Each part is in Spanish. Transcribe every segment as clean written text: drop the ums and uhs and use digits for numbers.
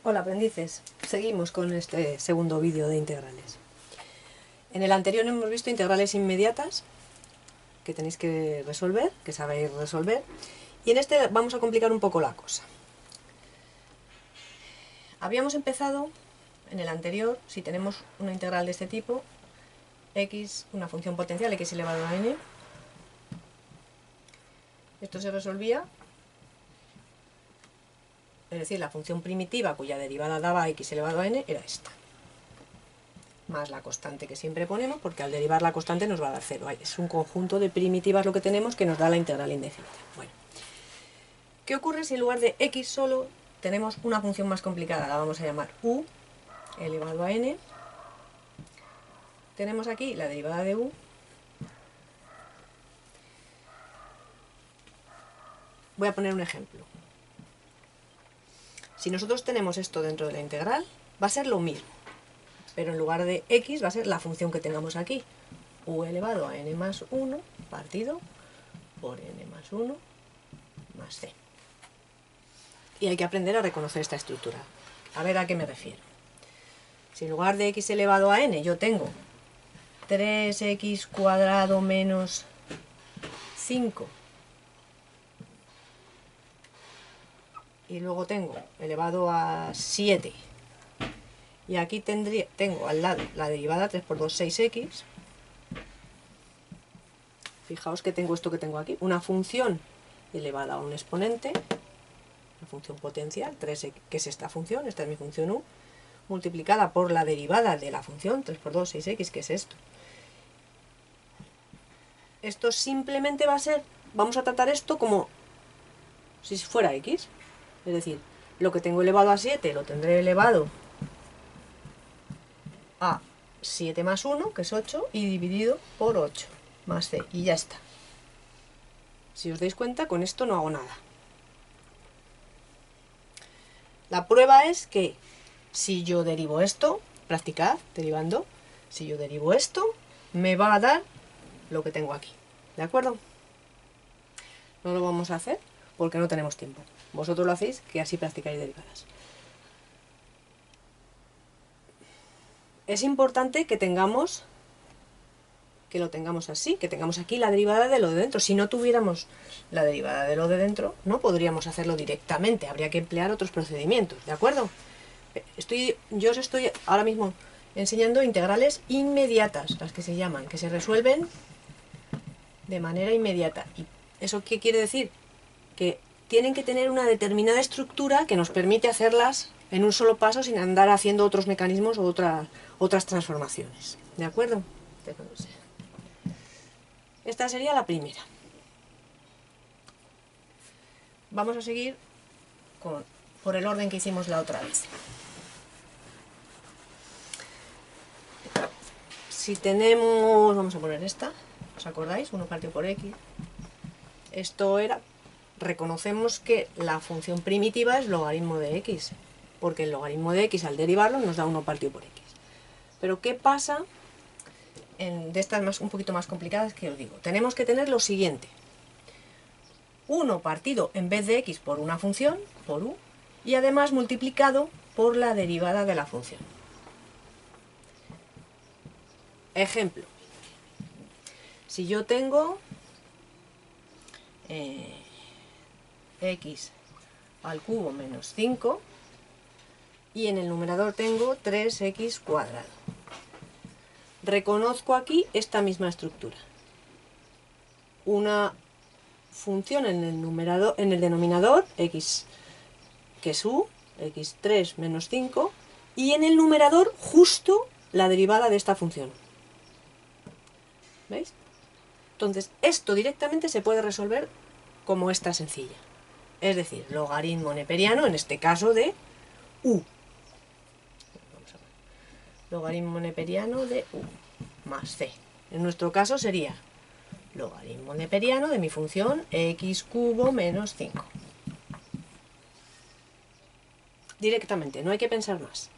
Hola aprendices, seguimos con este segundo vídeo de integrales. En el anterior hemos visto integrales inmediatas que tenéis que resolver, que sabéis resolver, y en este vamos a complicar un poco la cosa. Habíamos empezado en el anterior, si tenemos una integral de este tipo, x, una función potencial, x elevado a n, esto se resolvía, es decir, la función primitiva cuya derivada daba x elevado a n era esta, más la constante que siempre ponemos, porque al derivar la constante nos va a dar 0. Es un conjunto de primitivas lo que tenemos que nos da la integral indefinida. Bueno, ¿qué ocurre si en lugar de x solo tenemos una función más complicada? La vamos a llamar u elevado a n. Tenemos aquí la derivada de u. Voy a poner un ejemplo. Si nosotros tenemos esto dentro de la integral, va a ser lo mismo, pero en lugar de x va a ser la función que tengamos aquí, u elevado a n más 1 partido por n más 1 más c. Y hay que aprender a reconocer esta estructura. A ver a qué me refiero. Si en lugar de x elevado a n yo tengo 3x cuadrado menos 5 y luego tengo elevado a 7 y aquí tengo al lado la derivada 3 por 2, 6x. Fijaos que tengo esto que tengo aquí, una función elevada a un exponente, una función potencial, 3x, que es esta función, esta es mi función u, multiplicada por la derivada de la función 3 por 2, 6x, que es esto. Esto simplemente va a ser, vamos a tratar esto como si fuera x, es decir, lo que tengo elevado a 7 lo tendré elevado a 7 más 1, que es 8, y dividido por 8 más c, y ya está. Si os dais cuenta, con esto no hago nada. La prueba es que si yo derivo esto, practicad derivando, si yo derivo esto, me va a dar lo que tengo aquí, ¿de acuerdo? No lo vamos a hacer porque no tenemos tiempo. Vosotros lo hacéis, que así practicáis derivadas. Es importante que lo tengamos así, que tengamos aquí la derivada de lo de dentro. Si no tuviéramos la derivada de lo de dentro, no podríamos hacerlo directamente, habría que emplear otros procedimientos, ¿de acuerdo? Yo os estoy ahora mismo enseñando integrales inmediatas, las que se llaman, que se resuelven de manera inmediata. ¿Y eso qué quiere decir? Que tienen que tener una determinada estructura que nos permite hacerlas en un solo paso sin andar haciendo otros mecanismos o otras transformaciones, ¿de acuerdo? Esta sería la primera. Vamos a seguir por el orden que hicimos la otra vez. Si tenemos, vamos a poner esta, ¿os acordáis? 1 partido por x. Esto era, reconocemos que la función primitiva es logaritmo de x, porque el logaritmo de x al derivarlo nos da 1 partido por x. Pero ¿qué pasa de estas un poquito más complicadas que os digo? Tenemos que tener lo siguiente: 1 partido en vez de x por una función, por u, y además multiplicado por la derivada de la función. Ejemplo, si yo tengo x al cubo menos 5 y en el numerador tengo 3x cuadrado. Reconozco aquí esta misma estructura. Una función en el denominador, x, que es u, x3 menos 5, y en el numerador justo la derivada de esta función. ¿Veis? Entonces, esto directamente se puede resolver como esta sencilla. Es decir, logaritmo neperiano, en este caso de u. Logaritmo neperiano de u más c. En nuestro caso sería logaritmo neperiano de mi función x cubo menos 5. Directamente, no hay que pensar más.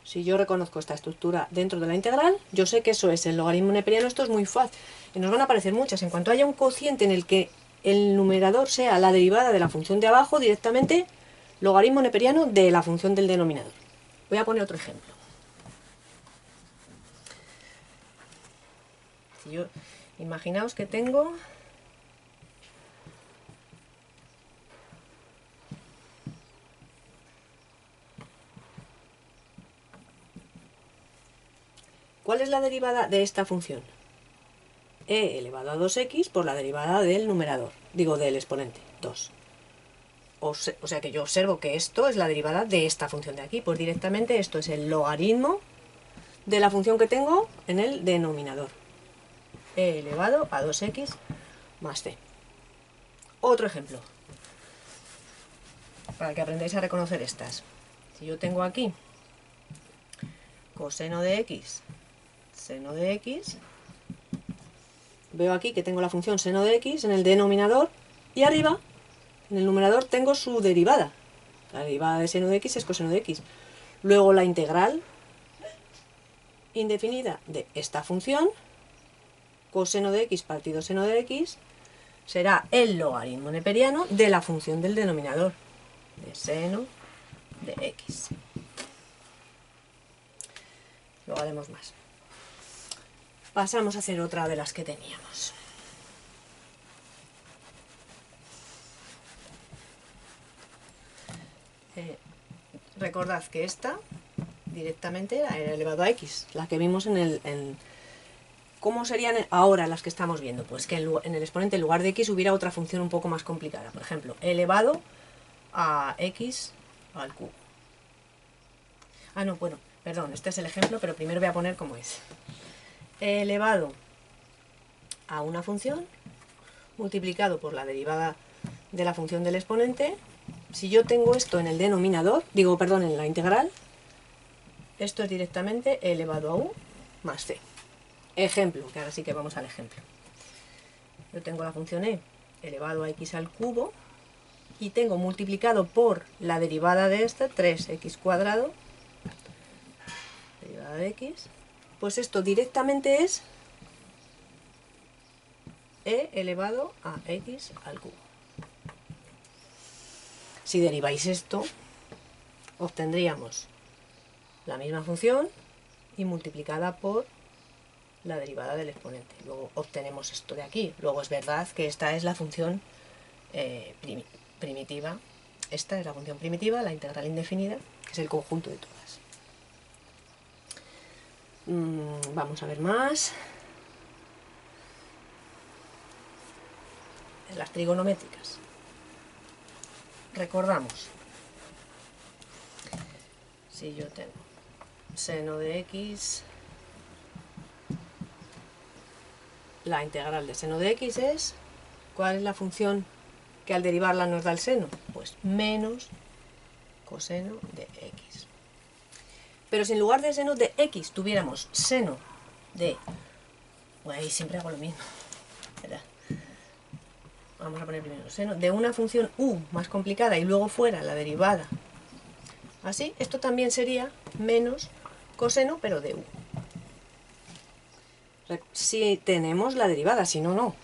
Si yo reconozco esta estructura dentro de la integral, yo sé que eso es el logaritmo neperiano. Esto es muy fácil. Y nos van a aparecer muchas. En cuanto haya un cociente en el que el numerador sea la derivada de la función de abajo, directamente logaritmo neperiano de la función del denominador. Voy a poner otro ejemplo. Imaginaos que tengo ¿cuál es la derivada de esta función? E elevado a 2x por la derivada del numerador, digo del exponente, 2. O sea que yo observo que esto es la derivada de esta función de aquí, pues directamente esto es el logaritmo de la función que tengo en el denominador. E elevado a 2x más c. Otro ejemplo, para que aprendáis a reconocer estas. Si yo tengo aquí coseno de x, seno de x, veo aquí que tengo la función seno de x en el denominador y arriba, en el numerador, tengo su derivada. La derivada de seno de x es coseno de x. Luego la integral indefinida de esta función, coseno de x partido seno de x, será el logaritmo neperiano de la función del denominador, de seno de x. Luego haremos más. Pasamos a hacer otra de las que teníamos. Recordad que esta directamente era elevado a x, la que vimos en el... ¿Cómo serían ahora las que estamos viendo? Pues que en el exponente en lugar de x hubiera otra función un poco más complicada. Por ejemplo, elevado a x al cubo. Ah, no, bueno, perdón, este es el ejemplo, pero primero voy a poner cómo es. Elevado a una función multiplicado por la derivada de la función del exponente. Si yo tengo esto en el denominador, digo, perdón, en la integral, esto es directamente elevado a u más c. Ejemplo, que ahora sí que vamos al ejemplo. Yo tengo la función e elevado a x al cubo y tengo multiplicado por la derivada de esta, 3x cuadrado, derivada de x, pues esto directamente es e elevado a x al cubo. Si deriváis esto, obtendríamos la misma función y multiplicada por la derivada del exponente. Luego obtenemos esto de aquí. Luego es verdad que esta es la función primitiva. Esta es la función primitiva, la integral indefinida, que es el conjunto de todas. Vamos a ver más. Las trigonométricas. Recordamos. Si yo tengo seno de x, la integral de seno de x es, ¿cuál es la función que al derivarla nos da el seno? Pues menos coseno de x. Pero si en lugar de seno de x tuviéramos seno de... Bueno, ahí siempre hago lo mismo, ¿verdad? Vamos a poner primero seno de una función u más complicada y luego fuera la derivada. Así, esto también sería menos coseno, pero de u. Si tenemos la derivada, si no, no. O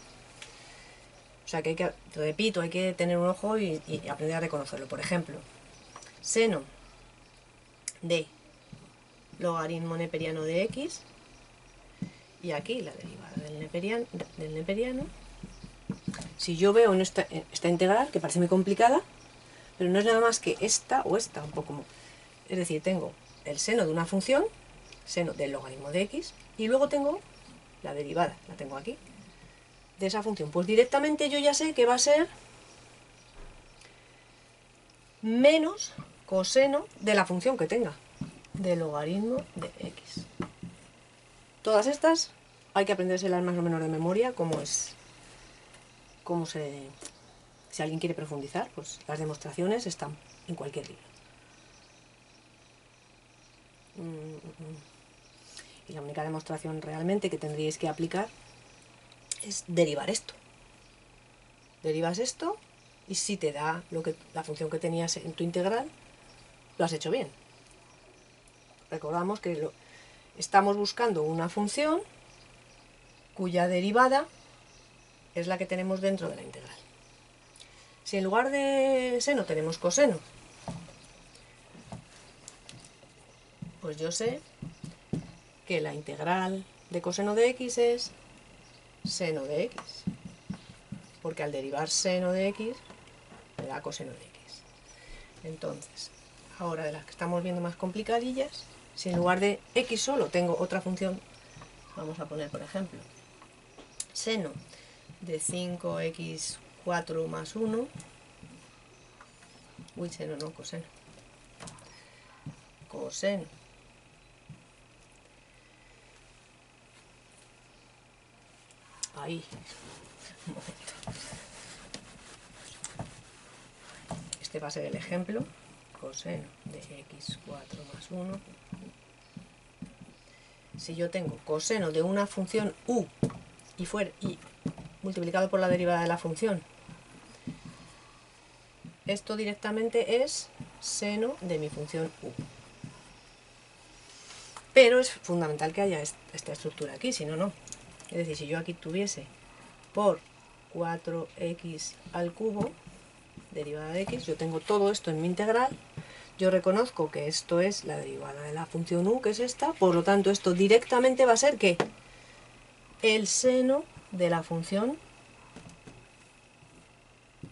sea que hay que, repito, hay que tener un ojo y aprender a reconocerlo. Por ejemplo, seno de logaritmo neperiano de x, y aquí la derivada del neperiano. Si yo veo en esta integral, que parece muy complicada, pero no es nada más que esta o esta, un poco. Es decir, tengo el seno de una función, seno del logaritmo de x, y luego tengo la derivada, la tengo aquí, de esa función. Pues directamente yo ya sé que va a ser menos coseno de la función que tenga, del logaritmo de x. Todas estas hay que aprendérselas más o menos de memoria, si alguien quiere profundizar, pues las demostraciones están en cualquier libro. Y la única demostración realmente que tendríais que aplicar es derivar esto. Derivas esto y si te da la función que tenías en tu integral, lo has hecho bien. Recordamos que estamos buscando una función cuya derivada es la que tenemos dentro de la integral. Si en lugar de seno tenemos coseno, Pues yo sé que la integral de coseno de x es seno de x, porque al derivar seno de x me da coseno de x. Entonces, ahora de las que estamos viendo más complicadillas, si en lugar de x solo tengo otra función, vamos a poner por ejemplo seno de 5x4 más 1, seno no, coseno, ahí, un momento, este va a ser el ejemplo, coseno de x4 más 1, si yo tengo coseno de una función u y multiplicado por la derivada de la función, esto directamente es seno de mi función u. Pero es fundamental que haya esta estructura aquí, si no, no. Es decir, si yo aquí tuviese por 4x al cubo, derivada de x, yo tengo todo esto en mi integral, yo reconozco que esto es la derivada de la función u, que es esta, por lo tanto esto directamente va a ser ¿qué? El seno de la función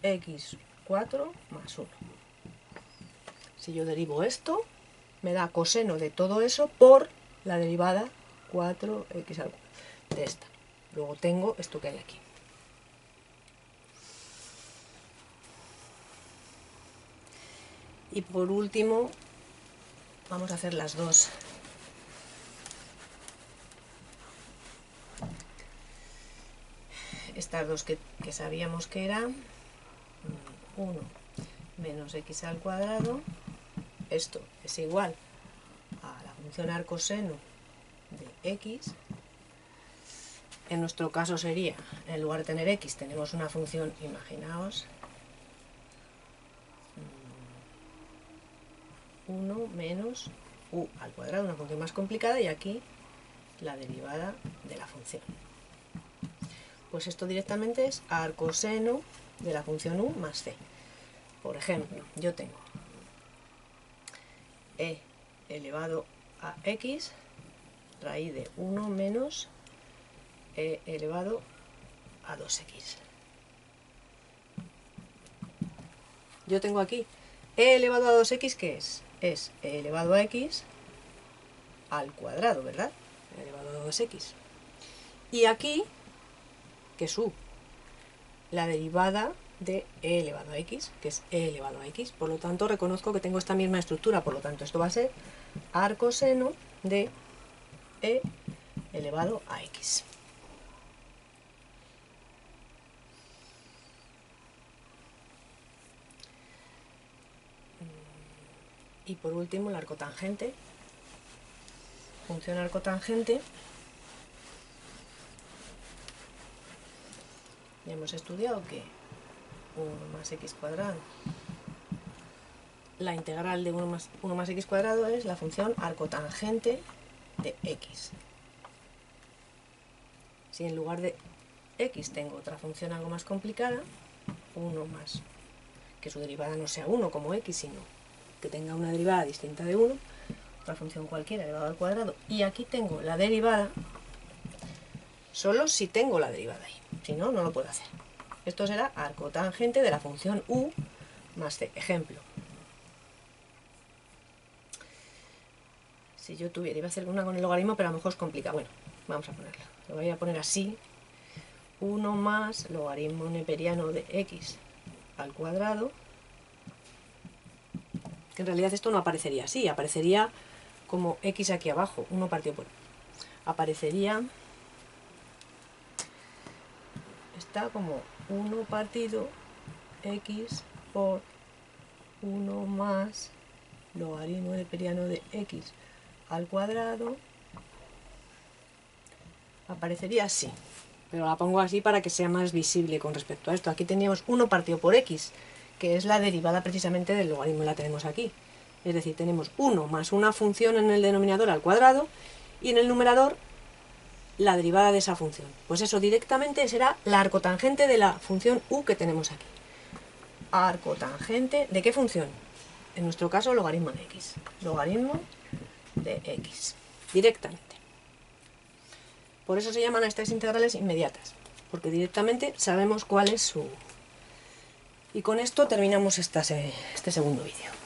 x4 más 1. Si yo derivo esto, me da coseno de todo eso por la derivada 4x al cubo de esta. Luego tengo esto que hay aquí. Y por último, vamos a hacer las dos. Estas dos que sabíamos que eran 1 menos x al cuadrado. Esto es igual a la función arcoseno de x. En nuestro caso sería, en lugar de tener x, tenemos una función, imaginaos, 1 menos u al cuadrado, una función más complicada, y aquí la derivada de la función. Pues esto directamente es arcoseno de la función u más c. Por ejemplo, yo tengo e elevado a x raíz de 1 menos e elevado a 2x. Yo tengo aquí e elevado a 2x, ¿qué es? Es e elevado a x al cuadrado, ¿verdad? E elevado a 2x. Y aquí, que es u, la derivada de e elevado a x, que es e elevado a x. Por lo tanto, reconozco que tengo esta misma estructura. Por lo tanto, esto va a ser arcoseno de e elevado a x. Y por último, el arcotangente. Función arcotangente. Ya hemos estudiado que 1 más x cuadrado, la integral de 1 más x cuadrado es la función arcotangente de x. Si en lugar de x tengo otra función algo más complicada, 1 más, que su derivada no sea 1 como x, sino que tenga una derivada distinta de 1, otra función cualquiera elevado al cuadrado, y aquí tengo la derivada, solo si tengo la derivada ahí, si no, no lo puedo hacer. Esto será arcotangente de la función u más c. Ejemplo. Si yo tuviera, iba a hacer una con el logaritmo, pero a lo mejor es complicado. Bueno, vamos a ponerla. Lo voy a poner así. 1 más logaritmo neperiano de x al cuadrado. Que en realidad esto no aparecería así, aparecería como x aquí abajo, 1 partido por... Aparecería... Está como 1 partido x por 1 más logaritmo neperiano de x al cuadrado. Aparecería así, pero la pongo así para que sea más visible con respecto a esto. Aquí teníamos 1 partido por x, que es la derivada precisamente del logaritmo, la tenemos aquí. Es decir, tenemos 1 más una función en el denominador al cuadrado y en el numerador la derivada de esa función. Pues eso directamente será la arcotangente de la función u que tenemos aquí. Arcotangente, ¿de qué función? En nuestro caso, logaritmo de x. Logaritmo de x, directamente. Por eso se llaman a estas integrales inmediatas, porque directamente sabemos cuál es su... Y con esto terminamos este segundo vídeo.